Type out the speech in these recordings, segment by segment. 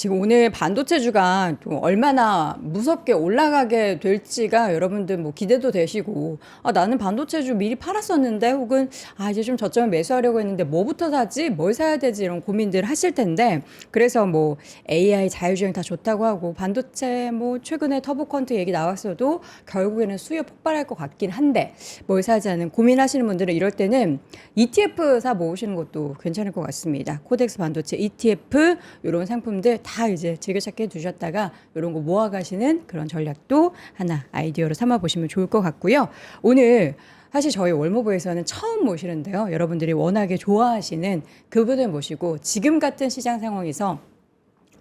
지금 오늘 반도체주가 또 얼마나 무섭게 올라가게 될지가 여러분들 뭐 기대도 되시고, 나는 반도체주 미리 팔았었는데, 혹은 이제 좀 저점에 매수하려고 했는데 뭐부터 사지, 뭘 사야 되지, 이런 고민들 하실 텐데, 그래서 뭐 AI 자율주행 다 좋다고 하고, 반도체 뭐 최근에 터보컨트 얘기 나왔어도 결국에는 수요 폭발할 것 같긴 한데 뭘 사지 하는 고민하시는 분들은 이럴 때는 ETF 사 모으시는 것도 괜찮을 것 같습니다. 코덱스 반도체 ETF 이런 상품들 다 이제 즐겨찾기 해두셨다가 이런 거 모아가시는 그런 전략도 하나 아이디어로 삼아 보시면 좋을 것 같고요. 오늘 사실 저희 월모부에서는 처음 모시는데요. 여러분들이 워낙에 좋아하시는 그분을 모시고 지금 같은 시장 상황에서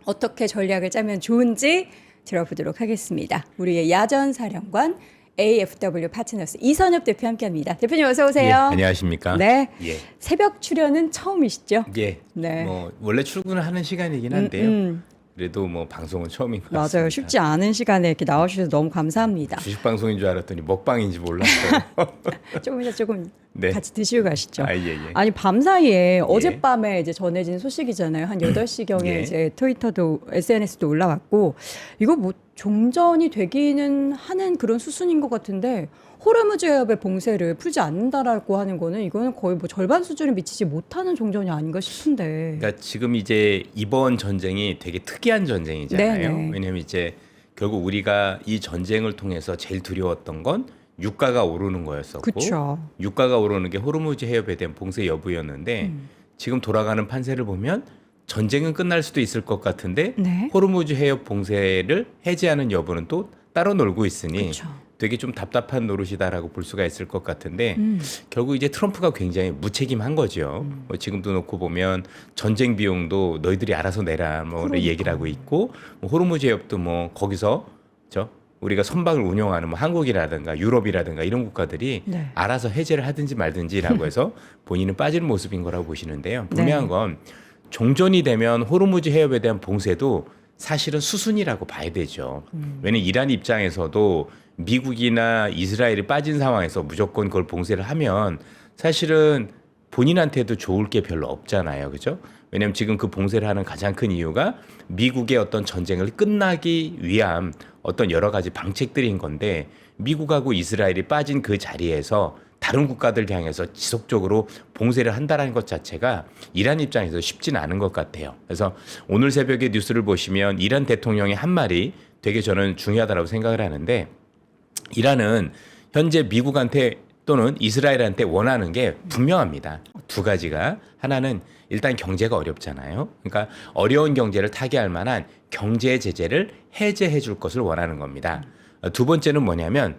어떻게 전략을 짜면 좋은지 들어보도록 하겠습니다. 우리의 야전사령관 AFW 파트너스 이선엽 대표 함께합니다. 대표님 어서 오세요. 예, 안녕하십니까? 네. 예. 새벽 출연은 처음이시죠? 예. 네. 뭐 원래 출근을 하는 시간이긴 한데요. 그래도 뭐 방송은 처음인 것 같습니다. 맞아요. 쉽지 않은 시간에 이렇게 나와주셔서 너무 감사합니다. 주식 방송인 줄 알았더니 먹방인지 몰랐어요. 조금 이따 조금 네. 같이 드시고 가시죠. 예. 아니 밤 사이에 어젯밤에 이제 전해진 소식이잖아요. 한 8시경에 예. 이제 트위터도 SNS도 올라왔고 이거 뭐 종전이 되기는 하는 그런 수순인 것 같은데 호르무즈 해협의 봉쇄를 풀지 않는다라고 하는 거는 이거는 거의 뭐 절반 수준에 미치지 못하는 종전이 아닌가 싶은데. 그러니까 지금 이제 이번 전쟁이 되게 특이한 전쟁이잖아요. 네네. 왜냐하면 이제 결국 우리가 이 전쟁을 통해서 제일 두려웠던 건 유가가 오르는 거였었고, 그쵸. 유가가 오르는 게 호르무즈 해협에 대한 봉쇄 여부였는데 지금 돌아가는 판세를 보면 전쟁은 끝날 수도 있을 것 같은데 네. 호르무즈 해협 봉쇄를 해제하는 여부는 또 따로 놀고 있으니 그쵸. 되게 좀 답답한 노릇이다라고 볼 수가 있을 것 같은데 결국 이제 트럼프가 굉장히 무책임한 거죠. 뭐 지금도 놓고 보면 전쟁 비용도 너희들이 알아서 내라 뭐 그러니까. 얘기를 하고 있고 뭐 호르무즈 해협도 뭐 거기서 우리가 선박을 운영하는 뭐 한국이라든가 유럽이라든가 이런 국가들이 네. 알아서 해제를 하든지 말든지라고 해서 본인은 빠지는 모습인 거라고 보시는데요. 분명한 건 종전이 되면 호르무즈 해협에 대한 봉쇄도 사실은 수순이라고 봐야 되죠. 왜냐하면 이란 입장에서도 미국이나 이스라엘이 빠진 상황에서 무조건 그걸 봉쇄를 하면 사실은 본인한테도 좋을 게 별로 없잖아요. 그죠? 왜냐하면 지금 그 봉쇄를 하는 가장 큰 이유가 미국의 어떤 전쟁을 끝나기 위한 어떤 여러 가지 방책들인 건데 미국하고 이스라엘이 빠진 그 자리에서 다른 국가들 향해서 지속적으로 봉쇄를 한다는 것 자체가 이란 입장에서 쉽지는 않은 것 같아요. 그래서 오늘 새벽에 뉴스를 보시면 이란 대통령의 한 말이 되게 저는 중요하다고 생각을 하는데 이란은 현재 미국한테 또는 이스라엘한테 원하는 게 분명합니다. 두 가지가. 하나는 일단 경제가 어렵잖아요. 그러니까 어려운 경제를 타개할 만한 경제 제재를 해제해 줄 것을 원하는 겁니다. 두 번째는 뭐냐면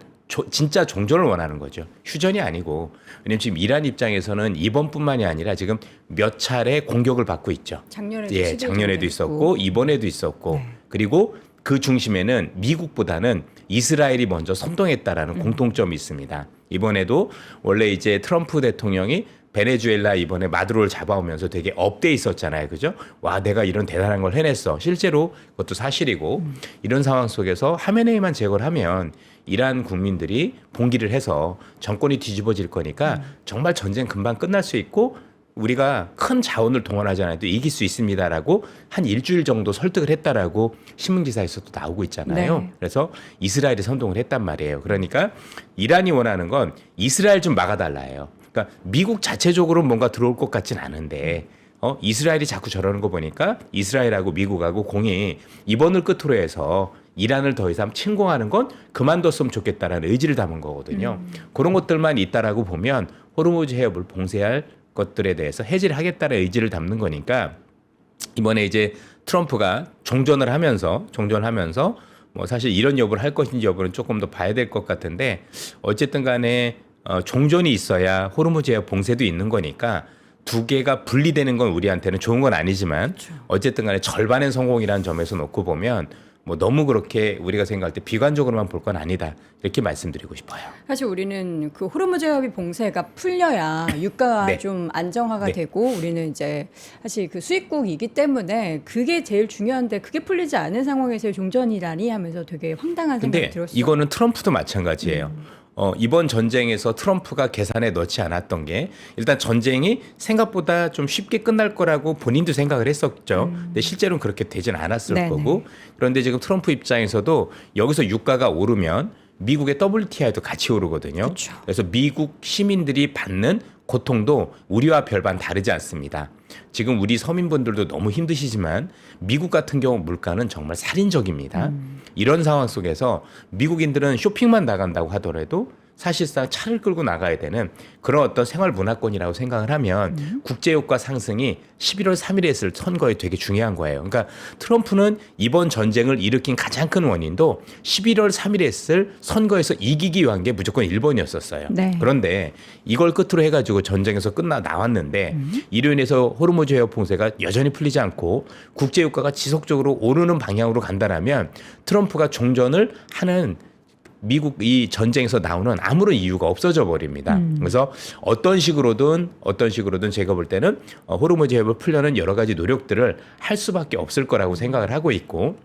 진짜 종전을 원하는 거죠. 휴전이 아니고. 왜냐하면 지금 이란 입장에서는 이번뿐만이 아니라 지금 몇 차례 공격을 받고 있죠. 작년에도 작년에도 있었고 이번에도 있었고 네. 그리고 그 중심에는 미국보다는 이스라엘이 먼저 선동했다라는 공통점이 있습니다. 이번에도 원래 이제 트럼프 대통령이 베네수엘라 이번에 마두로를 잡아오면서 되게 업돼 있었잖아요. 그죠? 와, 내가 이런 대단한 걸 해냈어. 실제로 그것도 사실이고 이런 상황 속에서 하메네이만 제거를 하면 이란 국민들이 봉기를 해서 정권이 뒤집어질 거니까 정말 전쟁 금방 끝날 수 있고 우리가 큰 자원을 동원하지 않아도 이길 수 있습니다라고 한 일주일 정도 설득을 했다라고 신문기사에서도 나오고 있잖아요. 네. 그래서 이스라엘이 선동을 했단 말이에요. 그러니까 이란이 원하는 건 이스라엘 좀 막아달라예요. 그러니까 미국 자체적으로 뭔가 들어올 것 같진 않은데 이스라엘이 자꾸 저러는 거 보니까 이스라엘하고 미국하고 공이 이번을 끝으로 해서 이란을 더 이상 침공하는 건 그만뒀으면 좋겠다라는 의지를 담은 거거든요. 그런 것들만 있다라고 보면 호르무즈 해협을 봉쇄할 것들에 대해서 해지를 하겠다는 의지를 담는 거니까 이번에 이제 트럼프가 종전을 하면서 뭐 사실 이런 여부를 할 것인지 여부는 조금 더 봐야 될 것 같은데 어쨌든 간에 종전이 있어야 호르무즈 해협 봉쇄도 있는 거니까 두 개가 분리되는 건 우리한테는 좋은 건 아니지만 어쨌든 간에 절반의 성공이라는 점에서 놓고 보면 뭐 너무 그렇게 우리가 생각할 때 비관적으로만 볼 건 아니다. 이렇게 말씀드리고 싶어요. 사실 우리는 그 호르무즈 해협이 봉쇄가 풀려야 유가가 네. 좀 안정화가 네. 되고 우리는 이제 사실 그 수입국이기 때문에 그게 제일 중요한데 그게 풀리지 않은 상황에서의 종전이라니 하면서 되게 황당한 생각이 근데 들었어요. 이거는 트럼프도 마찬가지예요. 이번 전쟁에서 트럼프가 계산에 넣지 않았던 게 일단 전쟁이 생각보다 좀 쉽게 끝날 거라고 본인도 생각을 했었죠. 근데 실제로는 그렇게 되진 않았을 네네. 거고 그런데 지금 트럼프 입장에서도 여기서 유가가 오르면 미국의 WTI도 같이 오르거든요. 그쵸. 그래서 미국 시민들이 받는 고통도 우리와 별반 다르지 않습니다. 지금 우리 서민분들도 너무 힘드시지만 미국 같은 경우 물가는 정말 살인적입니다. 이런 상황 속에서 미국인들은 쇼핑만 나간다고 하더라도 사실상 차를 끌고 나가야 되는 그런 어떤 생활 문화권이라고 생각을 하면 국제유가 상승이 11월 3일에 했을 선거에 되게 중요한 거예요. 그러니까 트럼프는 이번 전쟁을 일으킨 가장 큰 원인도 11월 3일에 했을 선거에서 이기기 위한 게 무조건 일본이었었어요. 네. 그런데 이걸 끝으로 해가지고 전쟁에서 끝나 나왔는데 이로 인해서 호르무즈 해협 봉쇄가 여전히 풀리지 않고 국제유가가 지속적으로 오르는 방향으로 간다라면 트럼프가 종전을 하는 미국 이 전쟁에서 나오는 아무런 이유가 없어져 버립니다. 그래서 어떤 식으로든 제가 볼 때는 호르무즈 해협을 풀려는 여러 가지 노력들을 할 수밖에 없을 거라고 생각을 하고 있고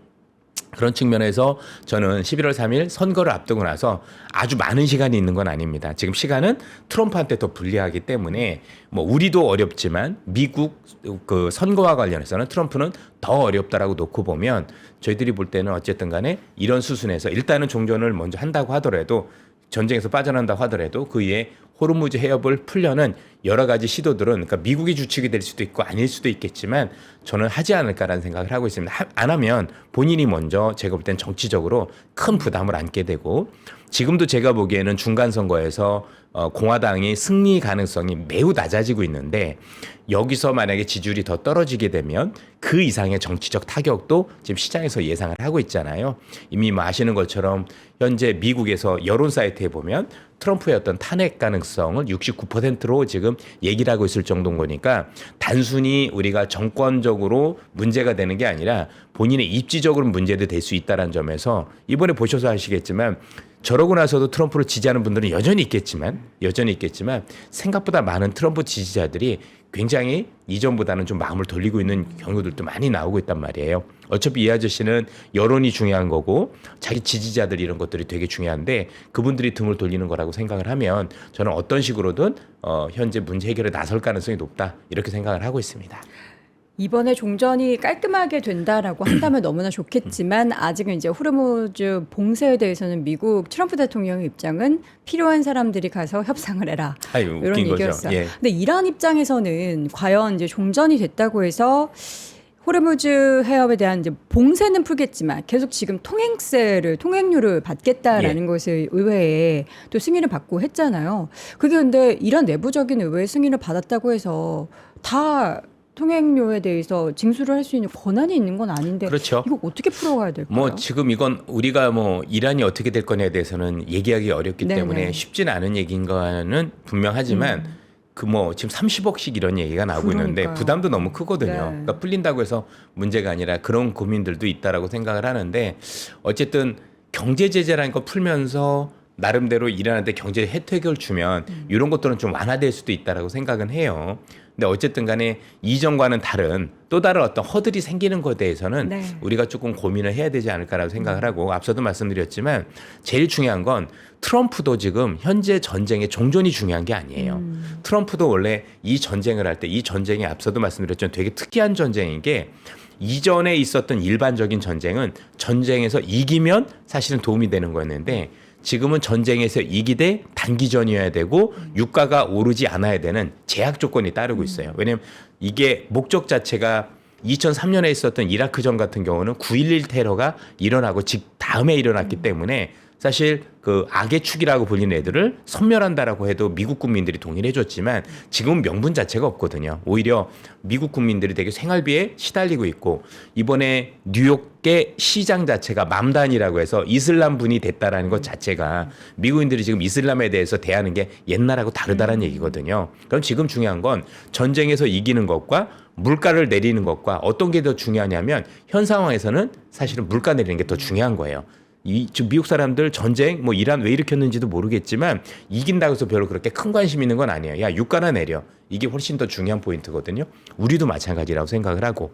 그런 측면에서 저는 11월 3일 선거를 앞두고 나서 아주 많은 시간이 있는 건 아닙니다. 지금 시간은 트럼프한테 더 불리하기 때문에 뭐 우리도 어렵지만 미국 그 선거와 관련해서는 트럼프는 더 어렵다라고 놓고 보면 저희들이 볼 때는 어쨌든 간에 이런 수순에서 일단은 종전을 먼저 한다고 하더라도 전쟁에서 빠져난다고 하더라도 그 이에 호르무즈 해협을 풀려는 여러 가지 시도들은 그러니까 미국이 주축이 될 수도 있고 아닐 수도 있겠지만 저는 하지 않을까라는 생각을 하고 있습니다. 안 하면 본인이 먼저 제가 볼 땐 정치적으로 큰 부담을 안게 되고 지금도 제가 보기에는 중간 선거에서 공화당이 승리 가능성이 매우 낮아지고 있는데 여기서 만약에 지지율이 더 떨어지게 되면 그 이상의 정치적 타격도 지금 시장에서 예상을 하고 있잖아요. 이미 뭐 아시는 것처럼 현재 미국에서 여론 사이트에 보면 트럼프의 어떤 탄핵 가능성을 69%로 지금 얘기를 하고 있을 정도인 거니까 단순히 우리가 정권적으로 문제가 되는 게 아니라 본인의 입지적으로 문제도 될 수 있다는 점에서 이번에 보셔서 아시겠지만 저러고 나서도 트럼프를 지지하는 분들은 여전히 있겠지만 생각보다 많은 트럼프 지지자들이 굉장히 이전보다는 좀 마음을 돌리고 있는 경우들도 많이 나오고 있단 말이에요. 어차피 이 아저씨는 여론이 중요한 거고 자기 지지자들 이런 것들이 되게 중요한데 그분들이 등을 돌리는 거라고 생각을 하면 저는 어떤 식으로든 현재 문제 해결에 나설 가능성이 높다 이렇게 생각을 하고 있습니다. 이번에 종전이 깔끔하게 된다라고 한다면 너무나 좋겠지만 아직은 이제 호르무즈 봉쇄에 대해서는 미국 트럼프 대통령의 입장은 필요한 사람들이 가서 협상을 해라. 아유, 이런 웃긴 얘기였어요. 거죠. 예. 근데 이란 입장에서는 과연 이제 종전이 됐다고 해서 호르무즈 해협에 대한 이제 봉쇄는 풀겠지만 계속 지금 통행료를 받겠다라는 것을 의회에 또 승인을 받고 했잖아요. 그게 근데 이란 내부적인 의회 승인을 받았다고 해서 다 통행료에 대해서 징수를 할 수 있는 권한이 있는 건 아닌데 그렇죠. 이거 어떻게 풀어가야 될까요? 뭐 지금 이건 우리가 뭐 이란이 어떻게 될 거냐에 대해서는 얘기하기 어렵기 네네. 때문에 쉽지는 않은 얘기인 거는 분명하지만 그 뭐 지금 30억씩 이런 얘기가 나오고 있는데 그러니까요. 부담도 너무 크거든요. 네. 그러니까 풀린다고 해서 문제가 아니라 그런 고민들도 있다라고 생각을 하는데 어쨌든 경제 제재라는 거 풀면서 나름대로 이란한테 경제 혜택을 주면 이런 것들은 좀 완화될 수도 있다라고 생각은 해요. 근데 어쨌든 간에 이전과는 다른 또 다른 어떤 허들이 생기는 것에 대해서는 네. 우리가 조금 고민을 해야 되지 않을까라고 생각을 하고 앞서도 말씀드렸지만 제일 중요한 건 트럼프도 지금 현재 전쟁의 종전이 중요한 게 아니에요. 트럼프도 원래 이 전쟁을 할 때 이 전쟁이 앞서도 말씀드렸지만 되게 특이한 전쟁인 게 이전에 있었던 일반적인 전쟁은 전쟁에서 이기면 사실은 도움이 되는 거였는데 지금은 전쟁에서 이기되 단기전이어야 되고 유가가 오르지 않아야 되는 제약 조건이 따르고 있어요. 왜냐하면 이게 목적 자체가 2003년에 있었던 이라크전 같은 경우는 9.11 테러가 일어나고 즉 다음에 일어났기 때문에 사실 그 악의 축이라고 불리는 애들을 섬멸한다라고 해도 미국 국민들이 동의를 해줬지만 지금은 명분 자체가 없거든요. 오히려 미국 국민들이 되게 생활비에 시달리고 있고 이번에 뉴욕의 시장 자체가 맘단이라고 해서 이슬람 분이 됐다라는 것 자체가 미국인들이 지금 이슬람에 대해서 대하는 게 옛날하고 다르다는 얘기거든요. 그럼 지금 중요한 건 전쟁에서 이기는 것과 물가를 내리는 것과 어떤 게 더 중요하냐면 현 상황에서는 사실은 물가 내리는 게 더 중요한 거예요. 지금 미국 사람들 전쟁 뭐 이란 왜 일으켰는지도 모르겠지만 이긴다고 해서 별로 그렇게 큰 관심 있는 건 아니에요. 야 유가나 내려. 이게 훨씬 더 중요한 포인트거든요. 우리도 마찬가지라고 생각을 하고.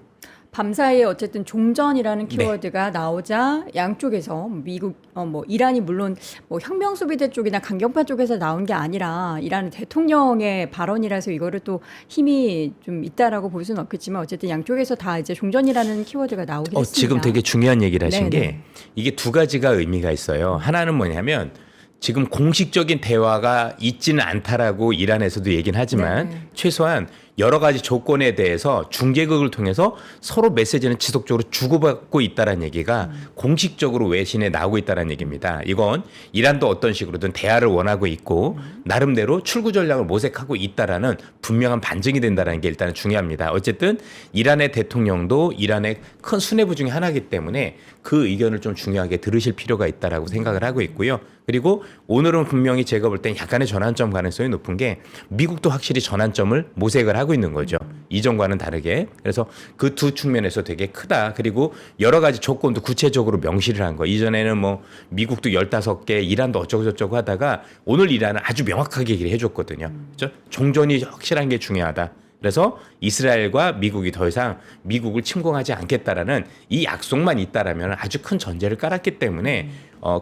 밤사이에 어쨌든 종전이라는 네. 키워드가 나오자 양쪽에서 미국 뭐 이란이 물론 뭐 혁명 수비대 쪽이나 강경파 쪽에서 나온 게 아니라 이란 대통령의 발언이라서 이거를 또 힘이 좀 있다라고 볼 수는 없겠지만 어쨌든 양쪽에서 다 이제 종전이라는 키워드가 나오긴 했습니다. 지금 되게 중요한 얘기를 하신 네네. 게 이게 두 가지가 의미가 있어요. 하나는 뭐냐면 지금 공식적인 대화가 있지는 않다라고 이란에서도 얘기는 하지만 네. 최소한 여러 가지 조건에 대해서 중개국을 통해서 서로 메시지는 지속적으로 주고받고 있다는 얘기가 공식적으로 외신에 나오고 있다는 얘기입니다. 이건 이란도 어떤 식으로든 대화를 원하고 있고 나름대로 출구 전략을 모색하고 있다라는 분명한 반증이 된다는 게 일단은 중요합니다. 어쨌든 이란의 대통령도 이란의 큰 수뇌부 중에 하나이기 때문에 그 의견을 좀 중요하게 들으실 필요가 있다라고 생각을 하고 있고요. 그리고 오늘은 분명히 제가 볼 땐 약간의 전환점 가능성이 높은 게 미국도 확실히 전환점을 모색을 하고 있는 거죠. 이전과는 다르게. 그래서 그 두 측면에서 되게 크다. 그리고 여러 가지 조건도 구체적으로 명시를 한 거. 이전에는 뭐 미국도 15개, 이란도 어쩌고저쩌고 하다가 오늘 이란은 아주 명확하게 얘기를 해줬거든요. 그렇죠? 종전이 확실한 게 중요하다. 그래서 이스라엘과 미국이 더 이상 미국을 침공하지 않겠다라는 이 약속만 있다라면 아주 큰 전제를 깔았기 때문에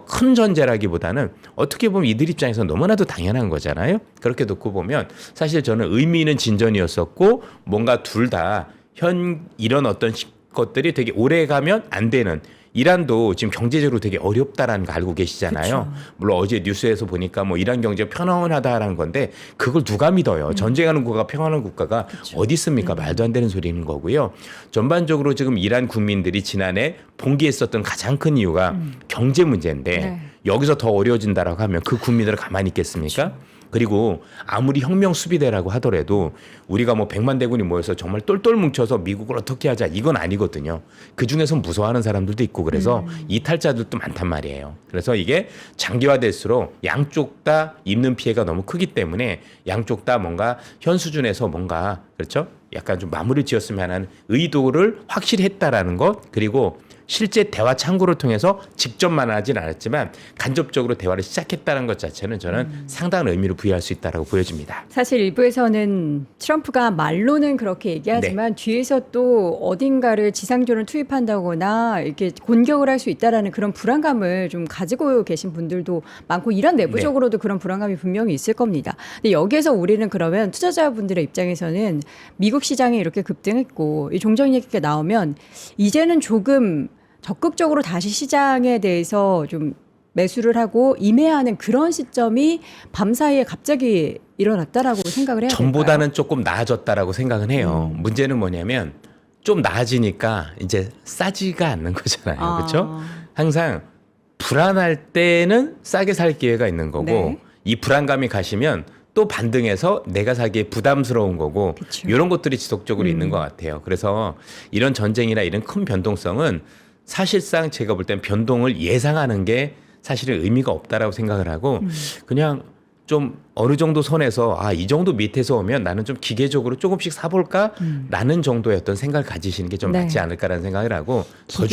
큰 전제라기보다는 어떻게 보면 이들 입장에서 너무나도 당연한 거잖아요. 그렇게 놓고 보면 사실 저는 의미 있는 진전이었었고 뭔가 둘 다 이런 어떤 것들이 되게 오래 가면 안 되는 이란도 지금 경제적으로 되게 어렵다라는 거 알고 계시잖아요. 그쵸. 물론 어제 뉴스에서 보니까 뭐 이란 경제가 평온하다라는 건데 그걸 누가 믿어요. 전쟁하는 국가가 평온한 국가가 어디 있습니까? 말도 안 되는 소리는 거고요. 전반적으로 지금 이란 국민들이 지난해 봉기했었던 가장 큰 이유가 경제 문제인데 네. 여기서 더 어려워진다라고 하면 그 국민들을 가만히 있겠습니까? 그리고 아무리 혁명 수비대라고 하더라도 우리가 뭐 100만 대군이 모여서 정말 똘똘 뭉쳐서 미국을 어떻게 하자 이건 아니거든요. 그중에서 무서워하는 사람들도 있고 그래서 이탈자들도 많단 말이에요. 그래서 이게 장기화될수록 양쪽 다 입는 피해가 너무 크기 때문에 양쪽 다 뭔가 현 수준에서 뭔가 그렇죠? 약간 좀 마무리 지었으면 하는 의도를 확실히 했다라는 것 그리고 실제 대화 창구를 통해서 직접만 하진 않았지만 간접적으로 대화를 시작했다는 것 자체는 저는 상당한 의미를 부여할 수 있다고 보여집니다. 사실 일부에서는 트럼프가 말로는 그렇게 얘기하지만 뒤에서 또 어딘가를 지상전을 투입한다거나 이렇게 공격을 할 수 있다라는 그런 불안감을 좀 가지고 계신 분들도 많고 이란 내부적으로도 그런 불안감이 분명히 있을 겁니다. 근데 여기에서 우리는 그러면 투자자분들의 입장에서는 미국 시장이 이렇게 급등했고 이 종전 얘기가 나오면 이제는 조금 적극적으로 다시 시장에 대해서 좀 매수를 하고 임해하는 그런 시점이 밤사이에 갑자기 일어났다라고 생각을 해야 될까요? 전보다는 조금 나아졌다라고 생각은 해요. 문제는 뭐냐면 좀 나아지니까 이제 싸지가 않는 거잖아요. 그렇죠? 항상 불안할 때는 싸게 살 기회가 있는 거고 네. 이 불안감이 가시면 또 반등해서 내가 사기에 부담스러운 거고 그쵸. 이런 것들이 지속적으로 있는 것 같아요. 그래서 이런 전쟁이나 이런 큰 변동성은 사실상 제가 볼 땐 변동을 예상하는 게 사실은 의미가 없다라고 생각을 하고 그냥 좀 어느 정도 선에서 이 정도 밑에서 오면 나는 좀 기계적으로 조금씩 사볼까 라는 정도의 어떤 생각을 가지시는 게 좀 네. 맞지 않을까라는 생각을 하고 더 기계적으로.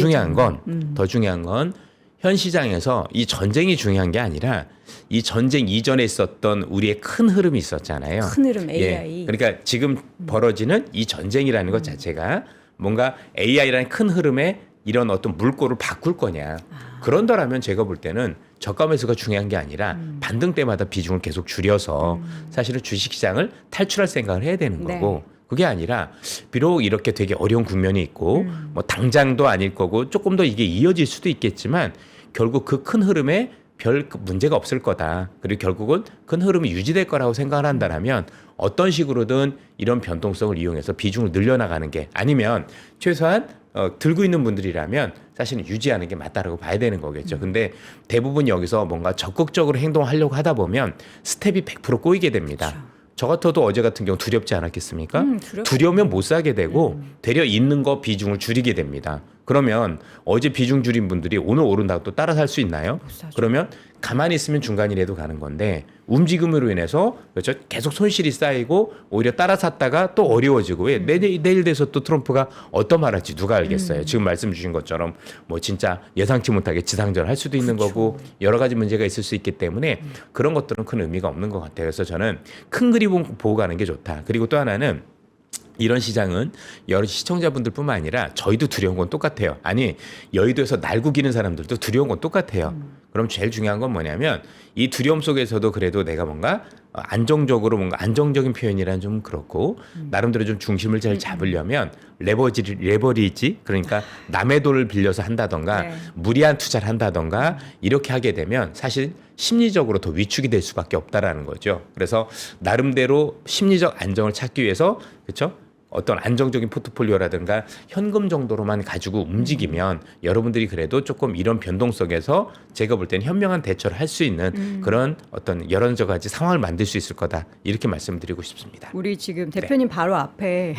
중요한 건 현 시장에서 이 전쟁이 중요한 게 아니라 이 전쟁 이전에 있었던 우리의 큰 흐름이 있었잖아요. 큰 흐름 AI. 그러니까 지금 벌어지는 이 전쟁이라는 것 자체가 뭔가 AI라는 큰 흐름에 이런 어떤 물꼬를 바꿀 거냐. 그런다라면 제가 볼 때는 저가 매수가 중요한 게 아니라 반등 때마다 비중을 계속 줄여서 사실은 주식시장을 탈출할 생각을 해야 되는 네. 거고 그게 아니라 비록 이렇게 되게 어려운 국면이 있고 뭐 당장도 아닐 거고 조금 더 이게 이어질 수도 있겠지만 결국 그 큰 흐름에 별 문제가 없을 거다. 그리고 결국은 큰 흐름이 유지될 거라고 생각을 한다면 어떤 식으로든 이런 변동성을 이용해서 비중을 늘려나가는 게 아니면 최소한 들고 있는 분들이라면 사실은 유지하는 게 맞다라고 봐야 되는 거겠죠. 근데 대부분 여기서 뭔가 적극적으로 행동하려고 하다 보면 스텝이 100% 꼬이게 됩니다. 그렇죠. 저 같아도 어제 같은 경우 두렵지 않았겠습니까? 두렵죠. 두려우면 못 사게 되고 되려 있는 거 비중을 줄이게 됩니다. 그러면 어제 비중 줄인 분들이 오늘 오른다고 또 따라 살 수 있나요? 못 사죠. 그러면 가만히 있으면 중간이라도 가는 건데 움직임으로 인해서 그렇죠? 계속 손실이 쌓이고 오히려 따라 샀다가 또 어려워지고 왜 내일 돼서 또 트럼프가 어떤 말 할지 누가 알겠어요. 지금 말씀 주신 것처럼 뭐 진짜 예상치 못하게 지상전 할 수도 있는 거고 여러 가지 문제가 있을 수 있기 때문에 그런 것들은 큰 의미가 없는 것 같아요. 그래서 저는 큰 그림 보고 가는 게 좋다. 그리고 또 하나는 이런 시장은 여러 시청자분들뿐만 아니라 저희도 두려운 건 똑같아요. 아니 여의도에서 날구기는 사람들도 두려운 건 똑같아요. 그럼 제일 중요한 건 뭐냐면 이 두려움 속에서도 그래도 내가 뭔가 안정적으로 뭔가 안정적인 표현이란 좀 그렇고 나름대로 좀 중심을 잘 잡으려면 레버리지 그러니까 남의 돈을 빌려서 한다던가 네. 무리한 투자를 한다던가 이렇게 하게 되면 사실 심리적으로 더 위축이 될 수밖에 없다라는 거죠. 그래서 나름대로 심리적 안정을 찾기 위해서 그렇죠? 어떤 안정적인 포트폴리오라든가 현금 정도로만 가지고 움직이면 여러분들이 그래도 조금 이런 변동 속에서 제가 볼 때는 현명한 대처를 할 수 있는 그런 어떤 여러 가지 상황을 만들 수 있을 거다 이렇게 말씀드리고 싶습니다. 우리 지금 대표님 바로 앞에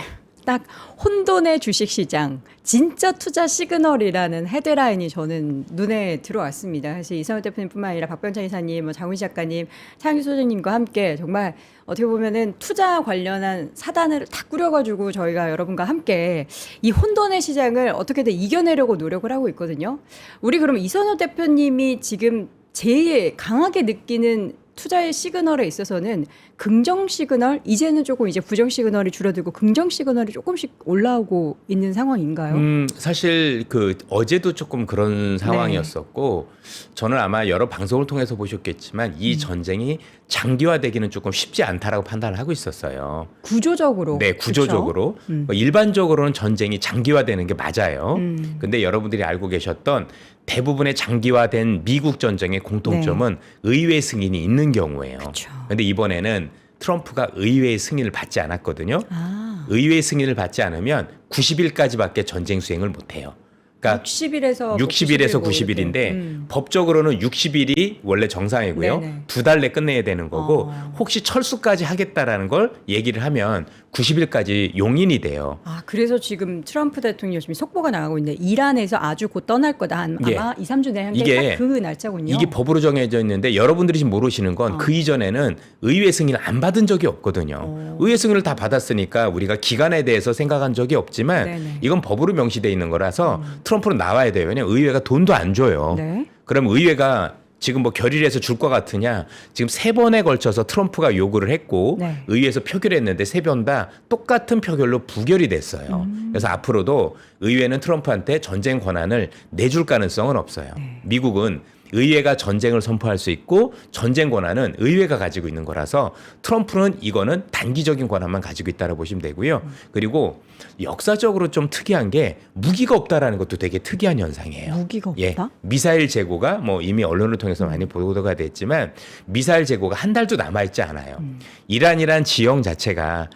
딱 혼돈의 주식시장 진짜 투자 시그널이라는 헤드라인이 저는 눈에 들어왔습니다. 사실 이선호 대표님뿐만 아니라 박병찬 이사님, 장훈 작가님, 차영규 소장님과 함께 정말 어떻게 보면은 투자 관련한 사단을 다 꾸려가지고 저희가 여러분과 함께 이 혼돈의 시장을 어떻게든 이겨내려고 노력을 하고 있거든요. 우리 그럼 이선호 대표님이 지금 제일 강하게 느끼는 투자의 시그널에 있어서는 긍정 시그널, 이제는 조금 이제 부정 시그널이 줄어들고 긍정 시그널이 조금씩 올라오고 있는 상황인가요? 사실 그 어제도 조금 그런 상황이었었고 저는 아마 여러 방송을 통해서 보셨겠지만 이 전쟁이 장기화되기는 조금 쉽지 않다라고 판단을 하고 있었어요. 구조적으로. 네, 구조적으로. 일반적으로는 전쟁이 장기화되는 게 맞아요. 근데 여러분들이 알고 계셨던 대부분의 장기화된 미국 전쟁의 공통점은 의회 승인이 있는 경우예요. 그쵸. 근데 이번에는 트럼프가 의회의 승인을 받지 않았거든요. 아, 의회 승인을 받지 않으면 90일까지밖에 전쟁 수행을 못 해요. 그러니까 60일에서 60일에서 90일인데 법적으로는 60일이 원래 정상이고요. 네네. 2달 내 끝내야 되는 거고 혹시 철수까지 하겠다라는 걸 얘기를 하면 90일까지 용인이 돼요. 아, 그래서 지금 트럼프 대통령이 지금 속보가 나가고 있는데 이란에서 아주 곧 떠날 거다. 예. 아마 2, 3주 내에 이게 그 날짜군요. 이게 법으로 정해져 있는데 여러분들이 지금 모르시는 건 그 이전에는 의회 승인을 안 받은 적이 없거든요. 의회 승인을 다 받았으니까 우리가 기간에 대해서 생각한 적이 없지만 네네. 이건 법으로 명시돼 있는 거라서 트럼프는 나와야 돼요. 왜냐면 의회가 돈도 안 줘요. 네. 그럼 의회가 지금 뭐 결의해서 줄 것 같으냐? 지금 3번에 걸쳐서 트럼프가 요구를 했고 네. 의회에서 표결했는데 3번 다 똑같은 표결로 부결이 됐어요. 그래서 앞으로도 의회는 트럼프한테 전쟁 권한을 내줄 가능성은 없어요. 미국은 의회가 전쟁을 선포할 수 있고 전쟁 권한은 의회가 가지고 있는 거라서 트럼프는 이거는 단기적인 권한만 가지고 있다고 보시면 되고요. 그리고 역사적으로 좀 특이한 게 무기가 없다라는 것도 되게 특이한 현상이에요. 무기가 없다? 예, 미사일 재고가 뭐 이미 언론을 통해서 많이 보도가 됐지만 미사일 재고가 한 달도 남아있지 않아요. 이란이란 지형 자체가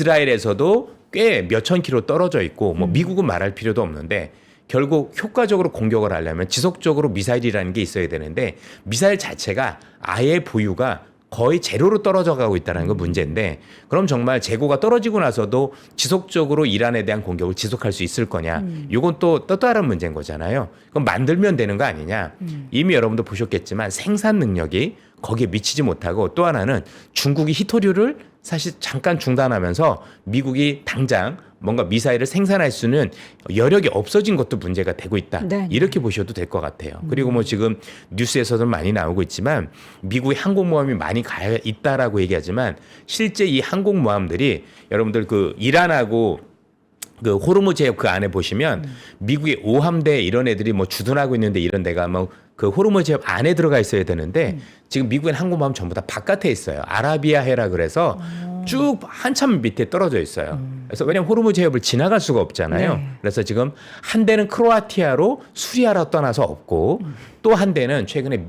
이스라엘에서도 꽤 몇천 킬로 떨어져 있고 뭐 미국은 말할 필요도 없는데 결국 효과적으로 공격을 하려면 지속적으로 미사일이라는 게 있어야 되는데 미사일 자체가 아예 보유가 거의 제로로 떨어져 가고 있다는 건 문제인데 그럼 정말 재고가 떨어지고 나서도 지속적으로 이란에 대한 공격을 지속할 수 있을 거냐 이건 또 다른 문제인 거잖아요. 그럼 만들면 되는 거 아니냐. 이미 여러분도 보셨겠지만 생산 능력이 거기에 미치지 못하고 또 하나는 중국이 히토류를 사실 잠깐 중단하면서 미국이 당장 뭔가 미사일을 생산할 수는 여력이 없어진 것도 문제가 되고 있다. 네. 이렇게 보셔도 될 것 같아요. 그리고 뭐 지금 뉴스에서도 많이 나오고 있지만 미국의 항공모함이 많이 가 있다라고 얘기하지만 실제 이 항공모함들이 여러분들 그 이란하고 그 호르무즈 해협 그 안에 보시면 미국의 오함대 이런 애들이 뭐 주둔하고 있는데 이런 데가 뭐 그 호르무즈 해협 안에 들어가 있어야 되는데 지금 미국의 항공모함 전부 다 바깥에 있어요. 아라비아 해라 그래서 쭉 한참 밑에 떨어져 있어요. 그래서 왜냐하면 호르무즈 해협을 지나갈 수가 없잖아요. 네. 그래서 지금 한 대는 크로아티아로 수리하러 떠나서 없고 또 한 대는 최근에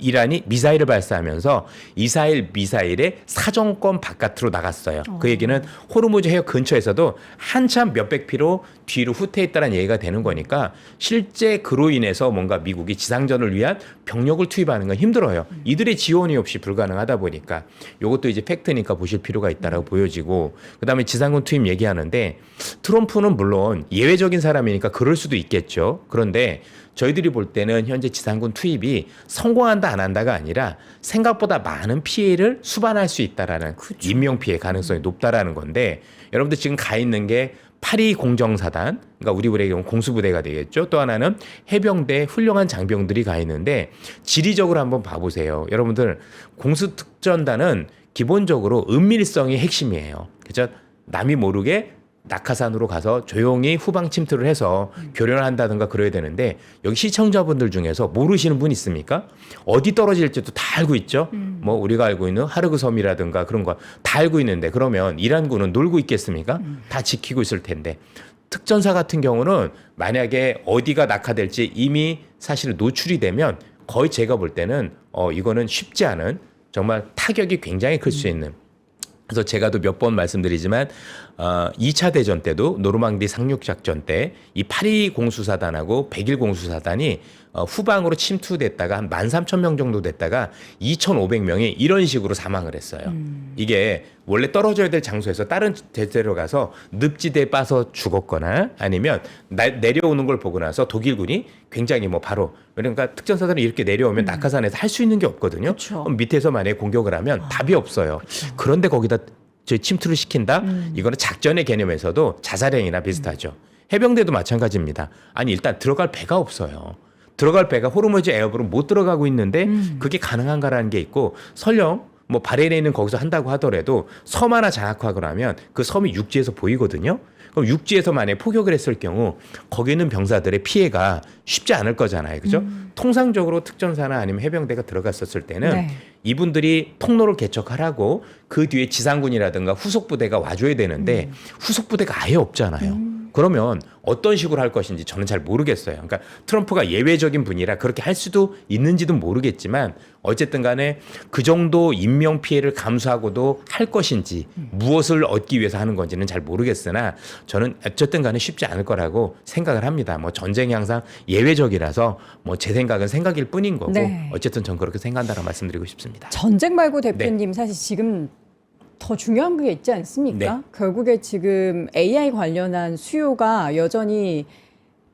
이란이 미사일을 발사하면서 이스라엘 미사일의 사정권 바깥으로 나갔어요. 그 얘기는 호르무즈 해협 근처에서도 한참 몇백 피로 뒤로 후퇴했다는 얘기가 되는 거니까 실제 그로 인해서 뭔가 미국이 지상전을 위한 병력을 투입하는 건 힘들어요. 이들의 지원이 없이 불가능하다 보니까 이것도 이제 팩트니까 보실 필요가 있다라고 보여지고 그다음에 지상군 투입 얘기하는데 트럼프는 물론 예외적인 사람이니까 그럴 수도 있겠죠. 그런데 저희들이 볼 때는 현재 지상군 투입이 성공한다 안 한다가 아니라 생각보다 많은 피해를 수반할 수 있다라는 그쵸. 인명 피해 가능성이 높다라는 건데 여러분들 지금 가 있는 게 8.2 공정사단, 그러니까 우리 부대의 경우 공수부대가 되겠죠. 또 하나는 해병대 훌륭한 장병들이 가 있는데 지리적으로 한번 봐보세요. 여러분들 공수특전단은 기본적으로 은밀성이 핵심이에요. 그죠? 남이 모르게 낙하산으로 가서 조용히 후방 침투를 해서 교련을 한다든가 그래야 되는데 여기 시청자분들 중에서 모르시는 분 있습니까? 어디 떨어질지도 다 알고 있죠. 뭐 우리가 알고 있는 하르그 섬이라든가 그런 거 다 알고 있는데 그러면 이란군은 놀고 있겠습니까? 다 지키고 있을 텐데 특전사 같은 경우는 만약에 어디가 낙하될지 이미 사실 노출이 되면 거의 제가 볼 때는 이거는 쉽지 않은 정말 타격이 굉장히 클 수 있는 그래서 제가 또 몇 번 말씀드리지만 2차 대전 때도 노르망디 상륙작전 때 이 8.2 공수사단하고 101 공수사단이 후방으로 침투됐다가 한 13,000명 정도 됐다가 2,500명이 이런 식으로 사망을 했어요. 이게 원래 떨어져야 될 장소에서 다른 데로 가서 늪지대에 빠서 죽었거나 아니면 내려오는 걸 보고 나서 독일군이 굉장히 뭐 바로 그러니까 특전사들은 이렇게 내려오면 낙하산에서 할 수 있는 게 없거든요. 그럼 밑에서 만약에 공격을 하면 답이 없어요. 그런데 거기다 침투를 시킨다? 이거는 작전의 개념에서도 자살행위나 비슷하죠. 해병대도 마찬가지입니다. 아니 일단 들어갈 배가 없어요. 들어갈 배가 호르무즈 에어브로 못 들어가고 있는데 그게 가능한가라는 게 있고 설령 뭐 바레인에 거기서 한다고 하더라도 섬 하나 장악하고 나면 그 섬이 육지에서 보이거든요. 그럼 육지에서 만약에 포격을 했을 경우 거기 있는 병사들의 피해가 쉽지 않을 거잖아요. 그죠? 통상적으로 특전사나 아니면 해병대가 들어갔었을 때는 네. 이분들이 통로를 개척하라고 그 뒤에 지상군이라든가 후속부대가 와줘야 되는데 후속부대가 아예 없잖아요. 그러면 어떤 식으로 할 것인지 저는 잘 모르겠어요. 그러니까 트럼프가 예외적인 분이라 그렇게 할 수도 있는지도 모르겠지만 어쨌든 간에 그 정도 인명 피해를 감수하고도 할 것인지 무엇을 얻기 위해서 하는 건지는 잘 모르겠으나 저는 어쨌든 간에 쉽지 않을 거라고 생각을 합니다. 뭐 전쟁이 항상 예외적이라서 뭐 제 생각은 생각일 뿐인 거고 네. 어쨌든 전 그렇게 생각한다고 말씀드리고 싶습니다. 전쟁 말고 대표님 사실 지금 더 중요한 게 있지 않습니까? 네. 결국에 지금 AI 관련한 수요가 여전히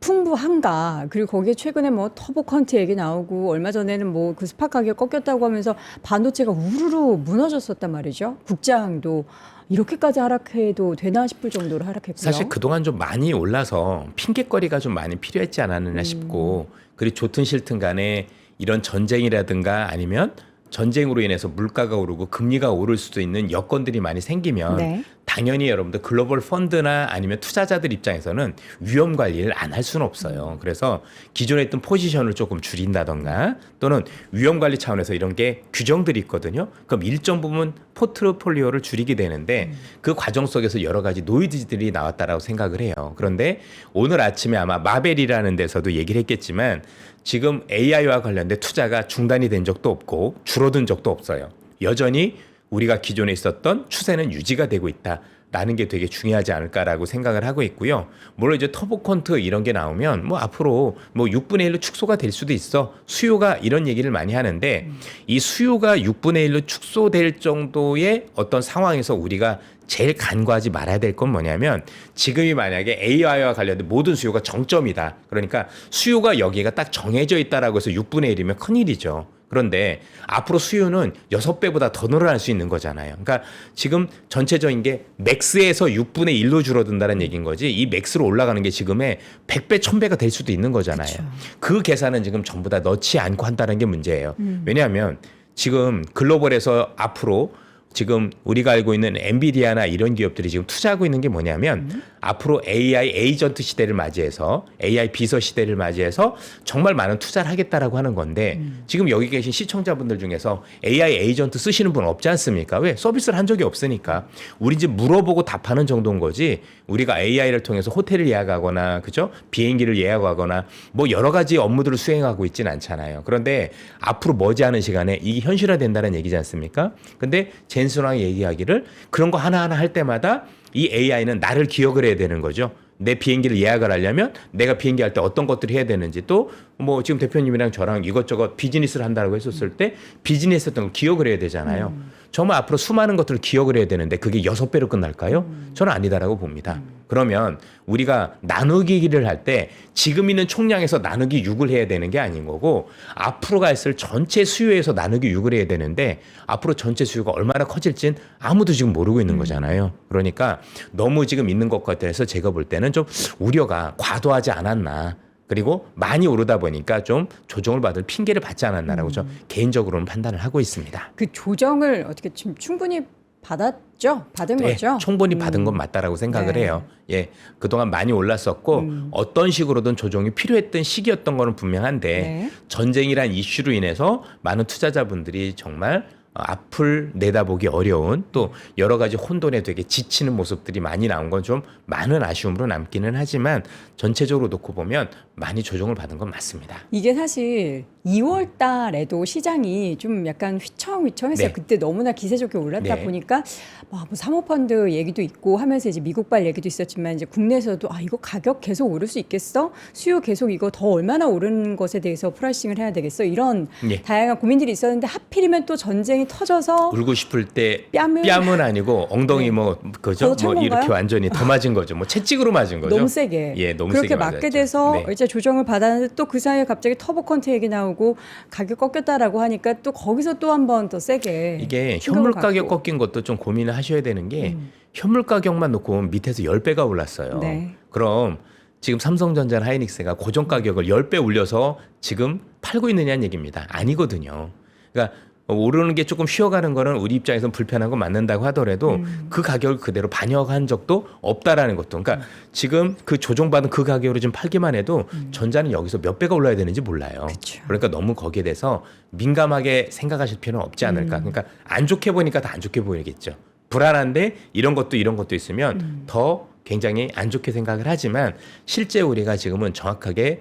풍부한가. 그리고 거기에 최근에 뭐 터보 컨트 얘기 나오고 얼마 전에는 뭐 그 스파 가격 꺾였다고 하면서 반도체가 우르르 무너졌었단 말이죠. 국장도 이렇게까지 하락해도 되나 싶을 정도로 하락했고요. 사실 그동안 좀 많이 올라서 핑계거리가 좀 많이 필요했지 않았느냐 싶고 그리고 좋든 싫든 간에 이런 전쟁이라든가 아니면 전쟁으로 인해서 물가가 오르고 금리가 오를 수도 있는 여건들이 많이 생기면 네. 당연히 여러분들 글로벌 펀드나 아니면 투자자들 입장에서는 위험 관리를 안 할 수는 없어요. 그래서 기존에 있던 포지션을 조금 줄인다던가 또는 위험 관리 차원에서 이런 게 규정들이 있거든요. 그럼 일정 부분 포트폴리오를 줄이게 되는데 그 과정 속에서 여러 가지 노이즈들이 나왔다라고 생각을 해요. 그런데 오늘 아침에 아마 마벨이라는 데서도 얘기를 했겠지만 지금 AI와 관련된 투자가 중단이 된 적도 없고 줄어든 적도 없어요. 여전히 우리가 기존에 있었던 추세는 유지가 되고 있다라는 게 되게 중요하지 않을까라고 생각을 하고 있고요. 물론 이제 터보컨트 이런 게 나오면 뭐 앞으로 뭐 6분의 1로 축소가 될 수도 있어. 수요가 이런 얘기를 많이 하는데 이 수요가 6분의 1로 축소될 정도의 어떤 상황에서 우리가 제일 간과하지 말아야 될 건 뭐냐면 지금이 만약에 AI와 관련된 모든 수요가 정점이다. 그러니까 수요가 여기가 딱 정해져 있다라고 해서 6분의 1이면 큰일이죠. 그런데 앞으로 수요는 6배보다 더 늘어날 수 있는 거잖아요. 그러니까 지금 전체적인 게 맥스에서 6분의 1로 줄어든다는 얘기인 거지 이 맥스로 올라가는 게 지금의 100배, 1000배가 될 수도 있는 거잖아요. 그쵸. 그 계산은 지금 전부 다 넣지 않고 한다는 게 문제예요. 왜냐하면 지금 글로벌에서 앞으로 지금 우리가 알고 있는 엔비디아나 이런 기업들이 지금 투자하고 있는 게 뭐냐면 앞으로 AI 에이전트 시대를 맞이해서 AI 비서 시대를 맞이해서 정말 많은 투자를 하겠다라고 하는 건데 지금 여기 계신 시청자분들 중에서 AI 에이전트 쓰시는 분 없지 않습니까? 왜? 서비스를 한 적이 없으니까. 우리 이제 물어보고 답하는 정도인 거지 우리가 AI를 통해서 호텔을 예약하거나 그죠? 비행기를 예약하거나 뭐 여러 가지 업무들을 수행하고 있지는 않잖아요. 그런데 앞으로 머지않은 시간에 이게 현실화된다는 얘기지 않습니까? 근데 젠슨왕이 얘기하기를 그런 거 하나하나 할 때마다 이 AI는 나를 기억을 해야 되는 거죠. 내 비행기를 예약을 하려면 내가 비행기 할 때 어떤 것들을 해야 되는지 또 뭐 지금 대표님이랑 저랑 이것저것 비즈니스를 한다고 했었을 때 비즈니스 했던 걸 기억을 해야 되잖아요. 정말 앞으로 수많은 것들을 기억을 해야 되는데 그게 6배로 끝날까요? 저는 아니다라고 봅니다. 그러면 우리가 나누기를 할 때 지금 있는 총량에서 나누기 6을 해야 되는 게 아닌 거고 앞으로가 있을 전체 수요에서 나누기 6을 해야 되는데 앞으로 전체 수요가 얼마나 커질진 아무도 지금 모르고 있는 거잖아요. 그러니까 너무 지금 있는 것 같아서 제가 볼 때는 좀 우려가 과도하지 않았나. 그리고 많이 오르다 보니까 좀 조정을 받을 핑계를 받지 않았나라고 저 개인적으로는 판단을 하고 있습니다. 그 조정을 어떻게 지금 충분히 받았죠? 받은 네, 거죠? 충분히 받은 건 맞다라고 생각을 네. 해요. 예, 그동안 많이 올랐었고 어떤 식으로든 조정이 필요했던 시기였던 거는 분명한데 네. 전쟁이란 이슈로 인해서 많은 투자자분들이 정말 앞을 내다보기 어려운 또 여러 가지 혼돈에 되게 지치는 모습들이 많이 나온 건 좀 많은 아쉬움으로 남기는 하지만 전체적으로 놓고 보면 많이 조정을 받은 건 맞습니다. 이게 사실 2월 달에도 시장이 좀 약간 휘청휘청했어요. 네. 그때 너무나 기세 좋게 올랐다 네. 보니까 뭐 사모펀드 얘기도 있고 하면서 이제 미국발 얘기도 있었지만 이제 국내에서도 이거 가격 계속 오를 수 있겠어? 수요 계속 이거 더 얼마나 오르는 것에 대해서 프라이싱을 해야 되겠어? 이런 예. 다양한 고민들이 있었는데 하필이면 또 전쟁이 터져서 울고 싶을 때 뺨을- 뺨은 아니고 엉덩이 네. 뭐 그죠? 더 찬 뭐 이렇게 건가요? 완전히 더 맞은 거죠. 뭐 채찍으로 맞은 거죠. 너무 세게. 예, 너무 그렇게 세게 맞게 맞았죠. 돼서 네. 이제 조정을 받았는데 또 그 사이에 갑자기 터보컨트 얘기 나오고 가격 꺾였다라고 하니까 또 거기서 또 한 번 더 세게 이게 충격을 현물 가격 받고. 꺾인 것도 좀 고민을 하셔야 되는 게 현물 가격만 놓고 보면 밑에서 10배가 올랐어요. 네. 그럼 지금 삼성전자나 하이닉스가 고정 가격을 10배 올려서 지금 팔고 있느냐는 얘기입니다. 아니거든요. 그러니까 오르는 게 조금 쉬어가는 거는 우리 입장에서는 불편한 거 맞는다고 하더라도 그 가격을 그대로 반영한 적도 없다라는 것도. 그러니까 지금 그 조정받은 그 가격으로 좀 팔기만 해도 전자는 여기서 몇 배가 올라야 되는지 몰라요. 그쵸. 그러니까 너무 거기에 대해서 민감하게 생각하실 필요는 없지 않을까. 그러니까 안 좋게 보니까 더 안 좋게 보이겠죠. 불안한데 이런 것도 있으면 더 굉장히 안 좋게 생각을 하지만 실제 우리가 지금은 정확하게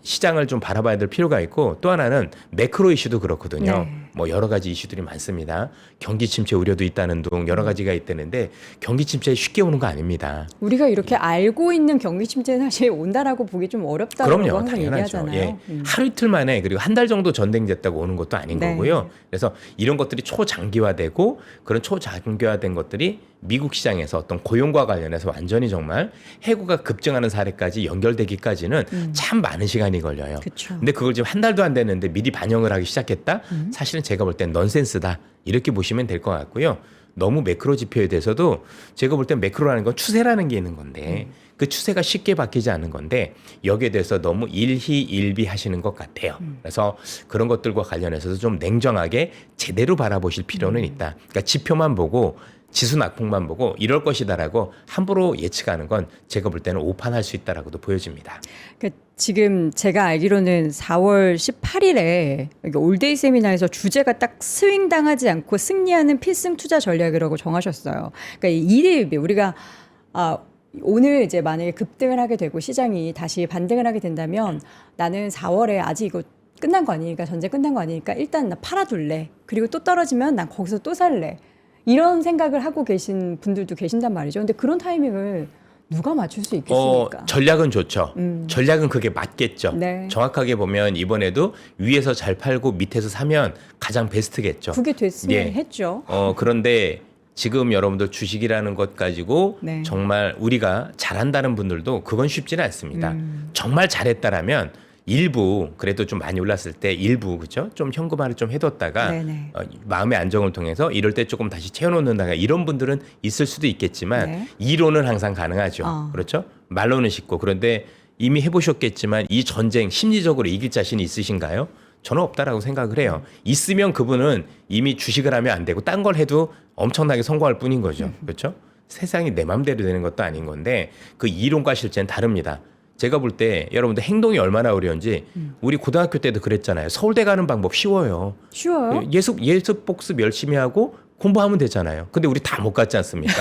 시장을 좀 바라봐야 될 필요가 있고 또 하나는 매크로 이슈도 그렇거든요. 네. 뭐 여러 가지 이슈들이 많습니다. 경기 침체 우려도 있다는 등 여러 가지가 있다는데 경기 침체 쉽게 오는 거 아닙니다. 우리가 이렇게 알고 있는 경기 침체는 사실 온다라고 보기 좀 어렵다고 그럼요, 항상 당연하죠. 얘기하잖아요. 예. 하루 이틀 만에 그리고 한 달 정도 전쟁됐다고 오는 것도 아닌 네. 거고요. 그래서 이런 것들이 초장기화되고 그런 초장기화된 것들이 미국 시장에서 어떤 고용과 관련해서 완전히 정말 해고가 급증하는 사례까지 연결되기까지는 참 많은 시간이 걸려요. 그쵸. 근데 그걸 지금 한 달도 안 됐는데 미리 반영을 하기 시작했다? 사실은 제가 볼 땐 넌센스다. 이렇게 보시면 될 것 같고요. 너무 매크로 지표에 대해서도 제가 볼 땐 매크로라는 건 추세라는 게 있는 건데 그 추세가 쉽게 바뀌지 않는 건데 여기에 대해서 너무 일희일비 하시는 것 같아요. 그래서 그런 것들과 관련해서도 좀 냉정하게 제대로 바라보실 필요는 있다. 그러니까 지표만 보고 지수 낙폭만 보고 이럴 것이다라고 함부로 예측하는 건 제가 볼 때는 오판할 수 있다라고도 보여집니다. 그러니까 지금 제가 알기로는 4월 18일에 올데이 세미나에서 주제가 딱 스윙 당하지 않고 승리하는 필승 투자 전략이라고 정하셨어요. 그러니까 이 우리가 오늘 이제 만약에 급등을 하게 되고 시장이 다시 반등을 하게 된다면 나는 4월에 아직 이거 끝난 거 아니니까 전쟁 끝난 거 아니니까 일단 나 팔아둘래. 그리고 또 떨어지면 난 거기서 또 살래. 이런 생각을 하고 계신 분들도 계신단 말이죠. 근데 그런 타이밍을 누가 맞출 수 있겠습니까? 전략은 좋죠. 전략은 그게 맞겠죠. 네. 정확하게 보면 이번에도 위에서 잘 팔고 밑에서 사면 가장 베스트겠죠. 그게 됐으면 예. 했죠. 그런데 지금 여러분들 주식이라는 것 가지고 네. 정말 우리가 잘한다는 분들도 그건 쉽지는 않습니다. 정말 잘했다라면 일부 그래도 좀 많이 올랐을 때 일부 그죠? 좀 현금화를 좀 해뒀다가 네네. 마음의 안정을 통해서 이럴 때 조금 다시 채워놓는다가 이런 분들은 있을 수도 있겠지만 네. 이론은 항상 가능하죠. 그렇죠? 말로는 쉽고 그런데 이미 해보셨겠지만 이 전쟁 심리적으로 이길 자신이 있으신가요? 저는 없다라고 생각을 해요. 있으면 그분은 이미 주식을 하면 안 되고 딴 걸 해도 엄청나게 성공할 뿐인 거죠. 그렇죠? 세상이 내 맘대로 되는 것도 아닌 건데 그 이론과 실제는 다릅니다. 제가 볼 때 여러분들 행동이 얼마나 어려운지 우리 고등학교 때도 그랬잖아요. 서울대 가는 방법 쉬워요. 쉬워요? 예습 복습 열심히 하고 공부하면 되잖아요. 근데 우리 다 못 갔지 않습니까?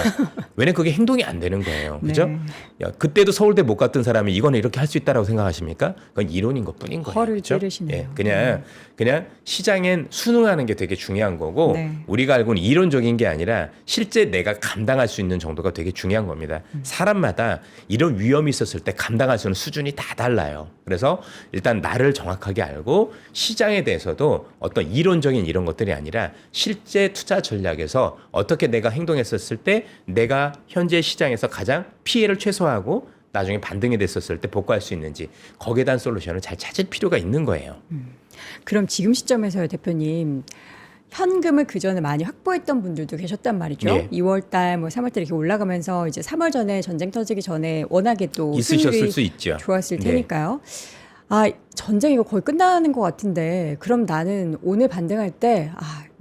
왜냐면 그게 행동이 안 되는 거예요. 그죠? 네. 야, 그때도 서울대 못 갔던 사람이 이거는 이렇게 할 수 있다라고 생각하십니까? 그건 이론인 것 뿐인 거예요. 허를 그죠? 찌르시네요. 예, 그냥 시장엔 순응하는 게 되게 중요한 거고 네. 우리가 알고는 이론적인 게 아니라 실제 내가 감당할 수 있는 정도가 되게 중요한 겁니다. 사람마다 이런 위험이 있었을 때 감당할 수 있는 수준이 다 달라요. 그래서 일단 나를 정확하게 알고 시장에 대해서도 어떤 이론적인 이런 것들이 아니라 실제 투자 전략에서 어떻게 내가 행동했었을 때 내가 현재 시장에서 가장 피해를 최소화하고 나중에 반등이 됐었을 때 복구할 수 있는지 거기에 대한 솔루션을 잘 찾을 필요가 있는 거예요. 그럼 지금 시점에서요, 대표님. 현금을 그 전에 많이 확보했던 분들도 계셨단 말이죠. 예. 2월 달, 뭐 3월 달 이렇게 올라가면서 이제 3월 전에 전쟁 터지기 전에 워낙에 또 있으셨을 수익이 수 있죠. 좋았을 네. 테니까요. 전쟁 이거 거의 끝나는 것 같은데 그럼 나는 오늘 반등할 때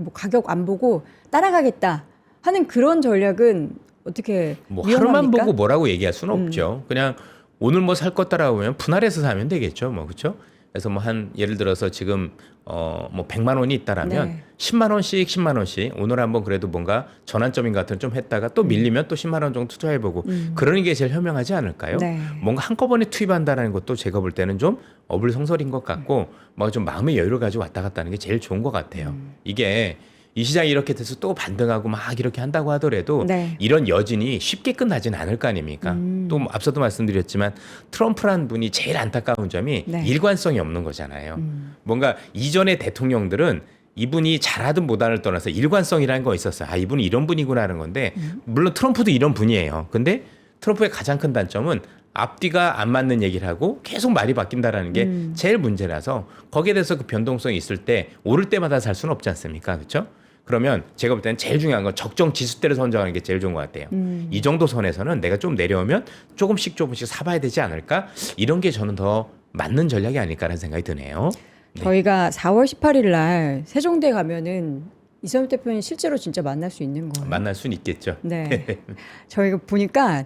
뭐 가격 안 보고 따라가겠다. 하는 그런 전략은 어떻게 뭐 위험합니까? 하루만 보고 뭐라고 얘기할 수는 없죠. 그냥 오늘 뭐 살 것 따라 보면 분할해서 사면 되겠죠. 뭐 그렇죠? 그래서 뭐 한 예를 들어서 지금 뭐 100만 원이 있다라면 네. 10만 원씩 오늘 한번 그래도 뭔가 전환점인 같은 좀 했다가 또 밀리면 또 10만 원 정도 투자해보고 그러는 게 제일 현명하지 않을까요? 네. 뭔가 한꺼번에 투입한다는 것도 제가 볼 때는 좀 어불성설인 것 같고 뭔가 좀 마음의 여유를 가지고 왔다 갔다 하는 게 제일 좋은 것 같아요. 이게 이 시장이 이렇게 돼서 또 반등하고 막 이렇게 한다고 하더라도 네. 이런 여진이 쉽게 끝나진 않을 거 아닙니까? 또뭐 앞서도 말씀드렸지만 트럼프란 분이 제일 안타까운 점이 네. 일관성이 없는 거잖아요. 뭔가 이전의 대통령들은 이분이 잘하든 못하든 떠나서 일관성이라는 거 있었어요. 아, 이분이 이런 분이구나 하는 건데 물론 트럼프도 이런 분이에요. 근데 트럼프의 가장 큰 단점은 앞뒤가 안 맞는 얘기를 하고 계속 말이 바뀐다라는 게 제일 문제라서 거기에 대해서 그 변동성이 있을 때 오를 때마다 살 수는 없지 않습니까? 그렇죠? 그러면 제가 볼 때는 제일 중요한 건 적정 지수대를 선정하는 게 제일 좋은 것 같아요. 이 정도 선에서는 내가 좀 내려오면 조금씩 사봐야 되지 않을까? 이런 게 저는 더 맞는 전략이 아닐까라는 생각이 드네요. 네. 저희가 4월 18일 날 세종대 가면은 이선우 대표님 실제로 진짜 만날 수 있는 거예요. 만날 수는 있겠죠. 네. 저희가 보니까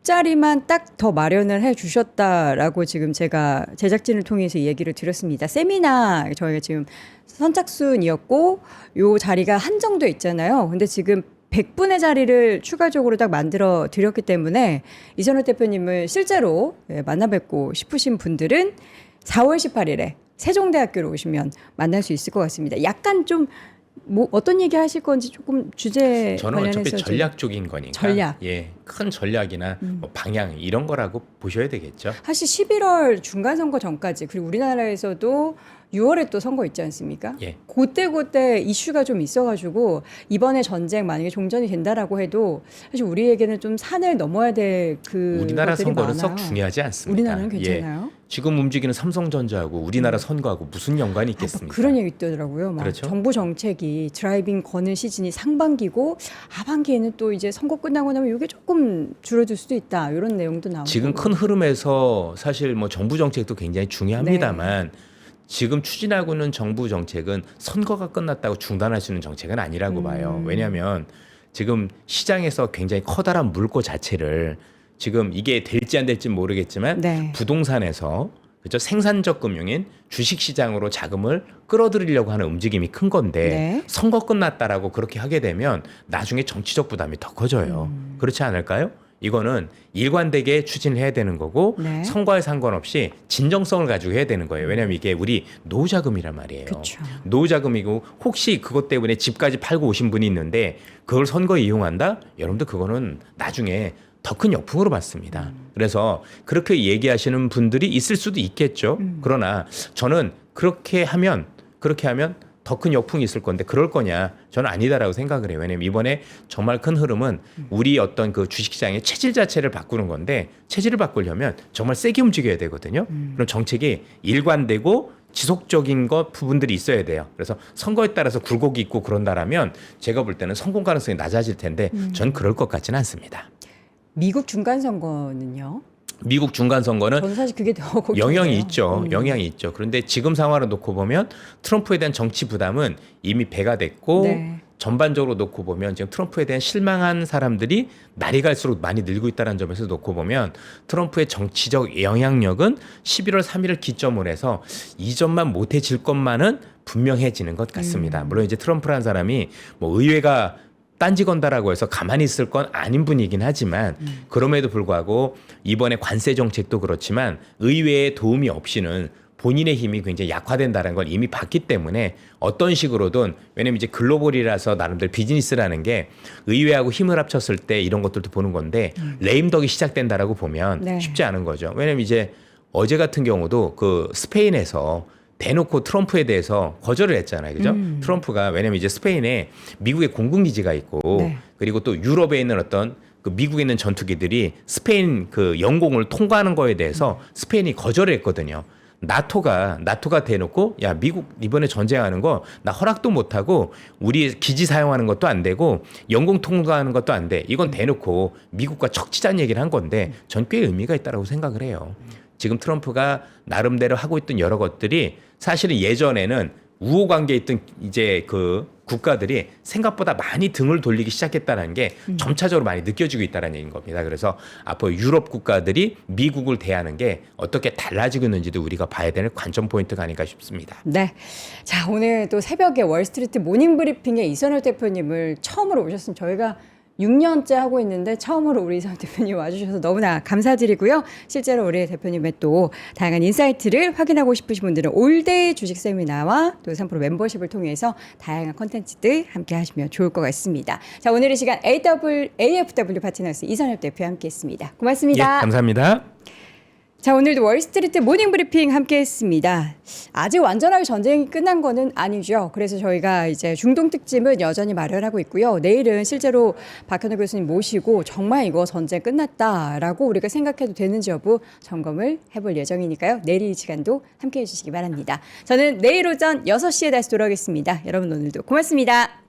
100자리만 딱 더 마련을 해 주셨다라고 지금 제가 제작진을 통해서 얘기를 드렸습니다. 세미나 저희가 지금 선착순이었고 요 자리가 한정돼 있잖아요. 근데 지금 100분의 자리를 추가적으로 딱 만들어 드렸기 때문에 이선우 대표님을 실제로 만나 뵙고 싶으신 분들은 4월 18일에 세종대학교로 오시면 만날 수 있을 것 같습니다. 약간 좀 뭐 어떤 얘기 하실 건지 조금 주제 저는 관련해서 어차피 좀- 전략적인 거니까 전략. 예, 큰 전략이나 뭐 방향 이런 거라고 보셔야 되겠죠. 사실 11월 중간 선거 전까지 그리고 우리나라에서도 6월에 또 선거 있지 않습니까? 예. 그때 이슈가 좀 있어가지고 이번에 전쟁 만약에 종전이 된다라고 해도 사실 우리에게는 좀 산을 넘어야 될 그 우리나라 것들이 선거는 많아요. 썩 중요하지 않습니다. 우리나라는 괜찮아요? 예. 지금 움직이는 삼성전자하고 우리나라 선거하고 무슨 연관이 뭐 있겠습니까? 그런 얘기 있더라고요. 막 그렇죠? 정부 정책이 드라이빙 거는 시즌이 상반기고 하반기에는 또 이제 선거 끝나고 나면 이게 조금 줄어들 수도 있다. 이런 내용도 나오고. 지금 큰 흐름에서 사실 뭐 정부 정책도 굉장히 중요합니다만 지금 추진하고 있는 정부 정책은 선거가 끝났다고 중단할 수 있는 정책은 아니라고 봐요. 왜냐하면 지금 시장에서 굉장히 커다란 물고 자체를 지금 이게 될지 안 될지 모르겠지만 네. 부동산에서 그죠 생산적 금융인 주식 시장으로 자금을 끌어들이려고 하는 움직임이 큰 건데 네. 선거 끝났다라고 그렇게 하게 되면 나중에 정치적 부담이 더 커져요. 그렇지 않을까요? 이거는 일관되게 추진을 해야 되는 거고 네. 선거에 상관없이 진정성을 가지고 해야 되는 거예요. 왜냐하면 이게 우리 노후자금이란 말이에요. 그쵸. 노후자금이고 혹시 그것 때문에 집까지 팔고 오신 분이 있는데 그걸 선거에 이용한다? 여러분들 그거는 나중에 더 큰 역풍으로 받습니다. 그래서 그렇게 얘기하시는 분들이 있을 수도 있겠죠. 그러나 저는 그렇게 하면 더 큰 역풍이 있을 건데 그럴 거냐? 저는 아니다라고 생각을 해요. 왜냐면 이번에 정말 큰 흐름은 우리 어떤 그 주식시장의 체질 자체를 바꾸는 건데 체질을 바꾸려면 정말 세게 움직여야 되거든요. 그럼 정책이 일관되고 지속적인 것 부분들이 있어야 돼요. 그래서 선거에 따라서 굴곡이 있고 그런다라면 제가 볼 때는 성공 가능성이 낮아질 텐데 전 그럴 것 같지는 않습니다. 미국 중간 선거는요? 미국 중간 선거는 저는 사실 그게 더 걱정돼요. 영향이 있죠. 영향이 있죠. 그런데 지금 상황을 놓고 보면 트럼프에 대한 정치 부담은 이미 배가 됐고 네. 전반적으로 놓고 보면 지금 트럼프에 대한 실망한 사람들이 날이 갈수록 많이 늘고 있다는 점에서 놓고 보면 트럼프의 정치적 영향력은 11월 3일을 기점으로 해서 이전만 못해질 것만은 분명해지는 것 같습니다. 물론 이제 트럼프라는 사람이 뭐 의회가 딴지 건다라고 해서 가만히 있을 건 아닌 분이긴 하지만 그럼에도 불구하고 이번에 관세 정책도 그렇지만 의회의 도움이 없이는 본인의 힘이 굉장히 약화된다는 걸 이미 봤기 때문에 어떤 식으로든 왜냐면 이제 글로벌이라서 나름대로 비즈니스라는 게 의회하고 힘을 합쳤을 때 이런 것들도 보는 건데 레임덕이 시작된다라고 보면 네. 쉽지 않은 거죠. 왜냐면 이제 어제 같은 경우도 그 스페인에서 대놓고 트럼프에 대해서 거절을 했잖아요. 그죠? 트럼프가 왜냐면 이제 스페인에 미국의 공군기지가 있고 네. 그리고 또 유럽에 있는 어떤 그 미국에 있는 전투기들이 스페인 그 영공을 통과하는 거에 대해서 스페인이 거절을 했거든요. 나토가 대놓고 야 미국 이번에 전쟁하는 거 나 허락도 못 하고 우리 기지 사용하는 것도 안 되고 영공 통과하는 것도 안 돼. 이건 대놓고 미국과 척지자는 얘기를 한 건데 전 꽤 의미가 있다고 생각을 해요. 지금 트럼프가 나름대로 하고 있던 여러 것들이 사실은 예전에는 우호 관계에 있던 이제 그 국가들이 생각보다 많이 등을 돌리기 시작했다는 게 점차적으로 많이 느껴지고 있다는 얘기인 겁니다. 그래서 앞으로 유럽 국가들이 미국을 대하는 게 어떻게 달라지고 있는지도 우리가 봐야 되는 관전 포인트가 아닐까 싶습니다. 네. 자, 오늘 또 새벽에 월스트리트 모닝 브리핑에 이선호 대표님을 처음으로 오셨으면 저희가 6년째 하고 있는데 처음으로 우리 이선호 대표님 와주셔서 너무나 감사드리고요. 실제로 우리 대표님의 또 다양한 인사이트를 확인하고 싶으신 분들은 올데이 주식 세미나와 또 3프로 멤버십을 통해서 다양한 컨텐츠들 함께 하시면 좋을 것 같습니다. 자, 오늘 이 시간 AFW 파트너스 이선호 대표와 함께했습니다. 고맙습니다. 예, 감사합니다. 자, 오늘도 월스트리트 모닝 브리핑 함께 했습니다. 아직 완전하게 전쟁이 끝난 거는 아니죠. 그래서 저희가 이제 중동 특집은 여전히 마련하고 있고요. 내일은 실제로 박현우 교수님 모시고 정말 이거 전쟁 끝났다라고 우리가 생각해도 되는지 여부 점검을 해볼 예정이니까요. 내일 이 시간도 함께 해주시기 바랍니다. 저는 내일 오전 6시에 다시 돌아오겠습니다. 여러분 오늘도 고맙습니다.